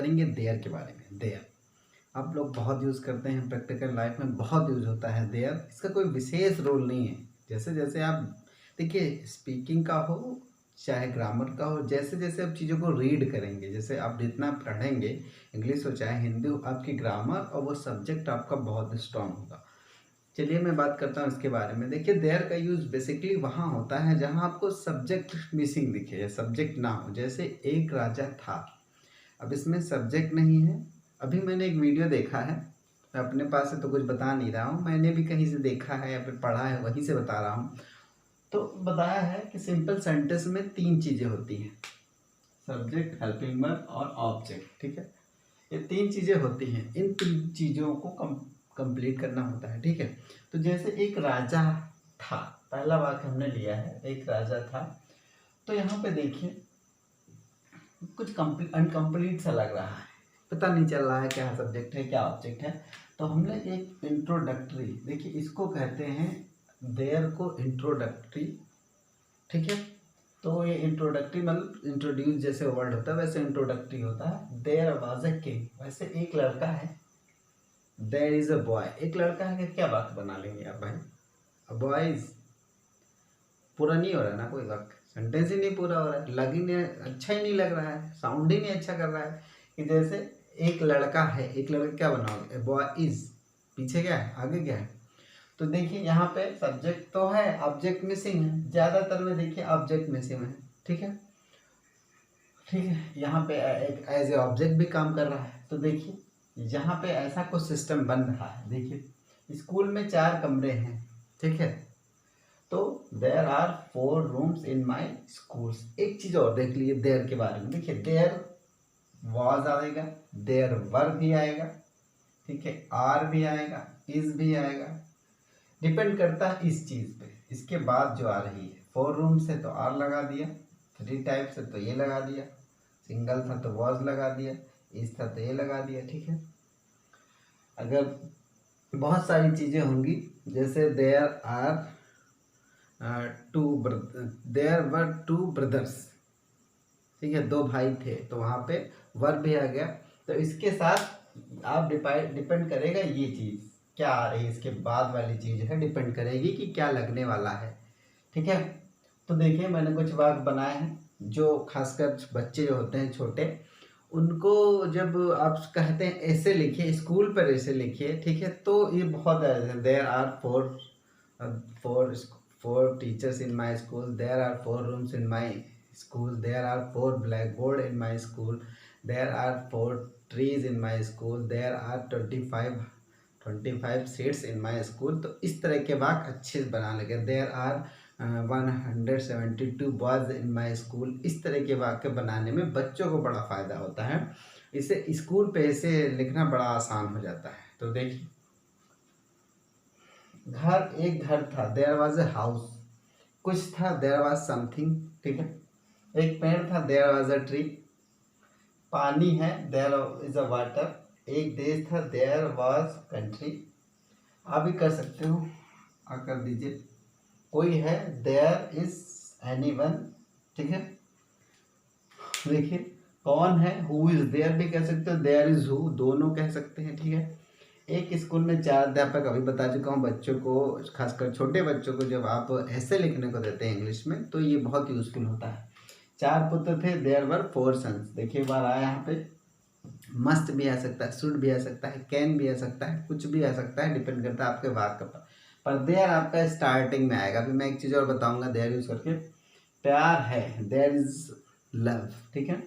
करेंगे देयर के बारे में। देयर आप लोग बहुत यूज़ करते हैं, प्रैक्टिकल लाइफ में बहुत यूज़ होता है देयर। इसका कोई विशेष रोल नहीं है। जैसे जैसे आप देखिए, स्पीकिंग का हो चाहे ग्रामर का हो, जैसे जैसे आप चीज़ों को रीड करेंगे, जैसे आप जितना पढ़ेंगे, इंग्लिश हो चाहे हिंदी हो, आपकी ग्रामर और वो सब्जेक्ट आपका बहुत स्ट्रांग होगा। चलिए मैं बात करता हूँ इसके बारे में। देखिए, देयर का यूज़ बेसिकली वहाँ होता है जहाँ आपको सब्जेक्ट मिसिंग दिखे या सब्जेक्ट ना हो। जैसे एक राजा था, अब इसमें सब्जेक्ट नहीं है। अभी मैंने एक वीडियो देखा है, मैं अपने पास से तो कुछ बता नहीं रहा हूँ, मैंने भी कहीं से देखा है या फिर पढ़ा है, वहीं से बता रहा हूँ। तो बताया है कि सिंपल सेंटेंस में 3 चीज़ें होती हैं, सब्जेक्ट, हेल्पिंग वर्ब और ऑब्जेक्ट। ठीक है, ये 3 चीज़ें होती हैं। इन 3 चीज़ों को कंप्लीट करना होता है। ठीक है, तो जैसे एक राजा था, पहला वाक्य हमने लिया है, एक राजा था। तो यहाँ पे देखिए कुछ अनकम्प्लीट सा लग रहा है, पता नहीं चल रहा है क्या सब्जेक्ट है क्या ऑब्जेक्ट है। तो हमने एक इंट्रोडक्टरी, देखिए इसको कहते हैं देयर को इंट्रोडक्टरी। ठीक है, तो ये इंट्रोडक्टरी मतलब इंट्रोड्यूस जैसे वर्ड होता है वैसे इंट्रोडक्टरी होता है। देयर वाज अ किंग, वैसे एक लड़का है। देयर इज अ बॉय, एक लड़का है कि क्या बात बना लेंगे आप भाई। अ बॉय इज पूरा नहीं हो रहा है ना, कोई वाक्य सेंटेंस ही नहीं पूरा हो रहा है, लग ही नहीं, अच्छा ही नहीं लग रहा है, साउंड ही नहीं अच्छा कर रहा है। कि जैसे एक लड़का है, एक लड़का क्या बनाओगे, बॉय इज, पीछे क्या है आगे क्या है। तो देखिए यहाँ पे सब्जेक्ट तो है, ऑब्जेक्ट मिसिंग है, ज़्यादातर में देखिए ऑब्जेक्ट मिसिंग है। ठीक है, ठीक है, यहाँ पे एक एज ए ऑब्जेक्ट भी काम कर रहा है। तो देखिए यहाँ पे ऐसा कुछ सिस्टम बन रहा है। देखिए स्कूल में 4 कमरे हैं। ठीक है, तो there are 4 rooms in my schools. एक चीज़ और देख लीजिए देयर के बारे में। देखिए देयर वाज आएगा, देयर वर भी आएगा, ठीक है, आर भी आएगा, इज भी आएगा। डिपेंड करता है इस चीज़ पे। इसके बाद जो आ रही है 4 रूम्स है तो आर लगा दिया, 3 टाइप्स है तो ये लगा दिया, सिंगल था तो वाज लगा दिया, इज था तो ये लगा दिया। ठीक है, अगर बहुत सारी चीज़ें होंगी, जैसे there are there were 2 brothers. ठीक है, 2 भाई थे, तो वहाँ पे वर भी आ गया। तो इसके साथ आप डिपेंड करेगा ये चीज़ क्या आ रही है, इसके बाद वाली चीज़ है डिपेंड करेगी कि क्या लगने वाला है। ठीक है, तो देखिए मैंने कुछ वाक्य बनाए हैं जो खासकर बच्चे जो होते हैं छोटे, उनको जब आप कहते हैं ऐसे लिखिए, स्कूल पर ऐसे लिखिए। ठीक है, तो ये बहुत there are 4 teachers in my school, there are 4 rooms in my school, there are 4 blackboard in my school, there are 4 trees in my school, there are 25 seats in my school। तो इस तरह के वाक्य अच्छे से बना लगे। there are 172 boys in my school। इस तरह के वाक्य बनाने में बच्चों को बड़ा फ़ायदा होता है, इसे स्कूल पे ऐसे लिखना बड़ा आसान हो जाता है। तो देखिए एक घर था, देयर वॉज ए हाउस, कुछ था, देयर वॉज समथिंग। ठीक है, एक पेड़ था, देयर वॉज अ ट्री, पानी है, देयर इज अ वाटर, एक देश था, देयर वॉज कंट्री। आप भी कर सकते हो, आप कर दीजिए, कोई है, देयर इज एनीवन। ठीक है, देखिए कौन है, हु इज देयर भी कह सकते हो, देयर इज हु, दोनों कह सकते हैं। ठीक है, एक स्कूल में 4 अध्यापक, अभी बता चुका हूँ बच्चों को, खासकर छोटे बच्चों को जब आप ऐसे लिखने को देते हैं इंग्लिश में, तो ये बहुत यूजफुल होता है। 4 पुत्र थे, देयर वर 4 सन्स। देखिए बार आया यहाँ पे, मस्ट भी आ सकता है, शुड भी आ सकता है, कैन भी आ सकता है, कुछ भी आ सकता है, डिपेंड करता है आपके वाक्य पर देयर आपका स्टार्टिंग में आएगा। अभी मैं एक चीज़ और बताऊंगा देयर यूज करके। प्यार है, देयर इज लव। ठीक है,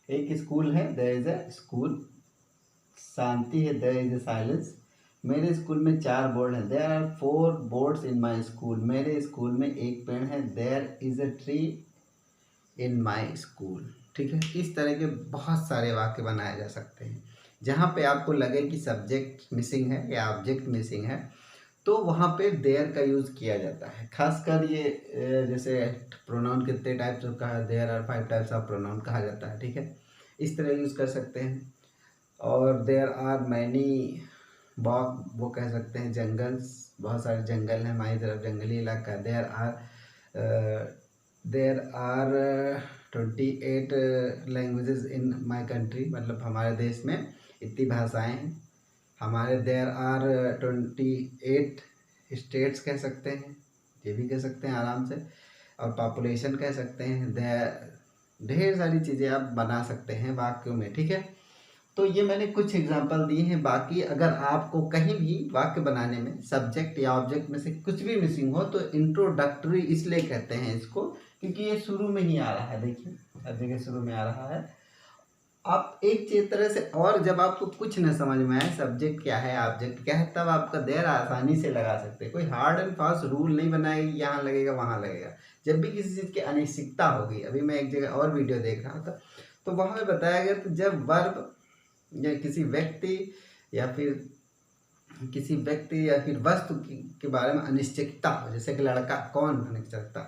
एक स्कूल है, देयर इज अ स्कूल, शांति है, देयर इज अ साइलेंस। मेरे स्कूल में 4 बोर्ड हैं, there are 4 boards in my school. मेरे स्कूल में एक पेड़ है, there is a tree in my school. ठीक है, इस तरह के बहुत सारे वाक्य बनाए जा सकते हैं। जहाँ पे आपको लगे कि सब्जेक्ट मिसिंग है या ऑब्जेक्ट मिसिंग है, तो वहाँ पे देयर का यूज़ किया जाता है। खासकर ये जैसे प्रोनाउन कितने टाइप्स का है, there are 5 types of pronoun कहा जाता है। ठीक है, इस तरह यूज़ कर सकते हैं। और देयर आर मैनी बॉग, वो कह सकते हैं जंगल्स, बहुत सारे जंगल हैं, हमारी तरफ जंगली इलाका है। There are there are 28 languages in my country, मतलब हमारे देश में इतनी भाषाएं हैं। हमारे देयर आर 28 स्टेट्स कह सकते हैं, ये भी कह सकते हैं आराम से। और पॉपुलेशन कह सकते हैं। ढेर सारी चीज़ें आप बना सकते हैं वाक्यों में, ठीक है। तो ये मैंने कुछ एग्जांपल दिए हैं। बाकी अगर आपको कहीं भी वाक्य बनाने में सब्जेक्ट या ऑब्जेक्ट में से कुछ भी मिसिंग हो तो इंट्रोडक्टरी इसलिए कहते हैं इसको, क्योंकि ये शुरू में ही आ रहा है। देखिए हर जगह शुरू में आ रहा है। आप एक चीज तरह से, और जब आपको कुछ न समझ में आए सब्जेक्ट क्या है ऑब्जेक्ट क्या है, तब आपका देयर आसानी से लगा सकते हैं। कोई हार्ड एंड फास्ट रूल नहीं बनाएगी यहाँ लगेगा वहाँ लगेगा। जब भी किसी चीज़ की अनिश्चितता होगी, अभी मैं एक जगह और वीडियो देख रहा था तो वहाँ पे बताया गया कि जब वर्ब या किसी व्यक्ति या फिर वस्तु के बारे में अनिश्चितता हो, जैसे कि लड़का कौन अनिश्चितता,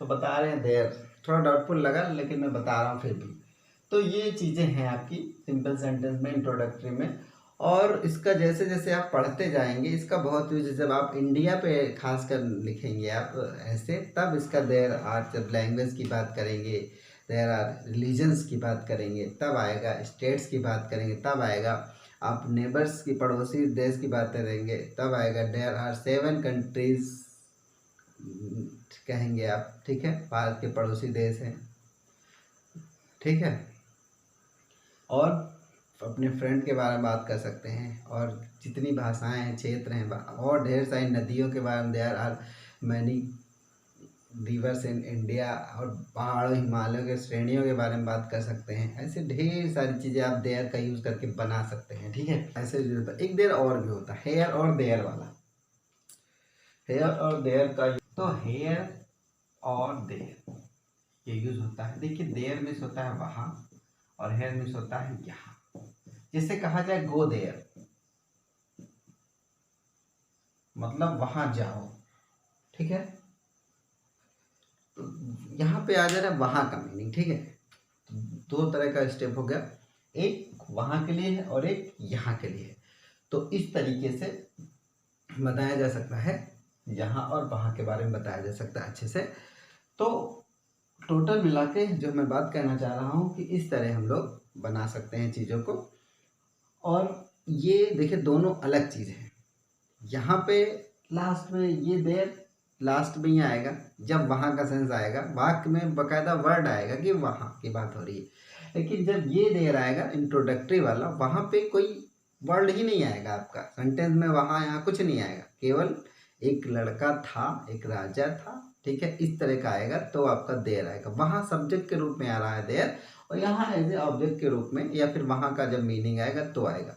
तो बता रहे हैं देयर। थोड़ा डाउटफुल लगा लेकिन मैं बता रहा हूँ फिर भी। तो ये चीज़ें हैं आपकी सिंपल सेंटेंस में, इंट्रोडक्टरी में। और इसका जैसे जैसे आप पढ़ते जाएंगे इसका बहुत यूज, जब आप इंडिया पे खास कर लिखेंगे आप ऐसे, तब इसका देयर आर, जब लैंग्वेज की बात करेंगे, देयर आर रिलीजन्स की बात करेंगे तब आएगा, स्टेट्स की बात करेंगे तब आएगा, आप नेबर्स की पड़ोसी देश की बात करेंगे तब आएगा, देयर आर 7 कंट्रीज कहेंगे आप, ठीक है, भारत के पड़ोसी देश हैं, ठीक है। और अपने फ्रेंड के बारे में बात कर सकते हैं। और जितनी भाषाएं हैं, क्षेत्र हैं, और ढेर सारी नदियों के बारे में, there are many rivers in India, और पहाड़ों हिमालयों के श्रेणियों के बारे में बात कर सकते हैं। ऐसे ढेर सारी चीज़ें आप देयर का यूज़ करके बना सकते हैं, ठीक है। ऐसे एक देयर और भी होता है, हेयर और देयर वाला। हेयर और देयर का, तो हेयर और देयर ये यूज होता है। देखिए देयर मीन्स होता है वहाँ और हेयर मीन्स होता है यहाँ। जिससे कहा जाए गो देयर, मतलब वहां जाओ, ठीक है। तो यहाँ पे आ जा रहा है वहां का मीनिंग, ठीक है। तो दो तरह का स्टेप हो गया, एक वहां के लिए है और एक यहाँ के लिए है। तो इस तरीके से बताया जा सकता है, यहाँ और वहाँ के बारे में बताया जा सकता है अच्छे से। तो टोटल मिला के जो मैं बात कहना चाह रहा हूँ कि इस तरह हम लोग बना सकते हैं चीज़ों को। और ये देखिए दोनों अलग चीज़ है। यहाँ पे लास्ट में ये देर लास्ट में ही आएगा जब वहाँ का सेंस आएगा, वाक्य में बकायदा वर्ड आएगा कि वहाँ की बात हो रही है। लेकिन जब ये देर आएगा इंट्रोडक्टरी वाला, वहाँ पे कोई वर्ड ही नहीं आएगा, आपका सेंटेंस में वहाँ यहाँ कुछ नहीं आएगा, केवल एक लड़का था, एक राजा था, ठीक है, इस तरह का आएगा तो आपका देर आएगा। वहाँ सब्जेक्ट के रूप में आ रहा है देर, और यहाँ एज ए ऑब्जेक्ट के रूप में, या फिर वहाँ का जब मीनिंग आएगा तो आएगा।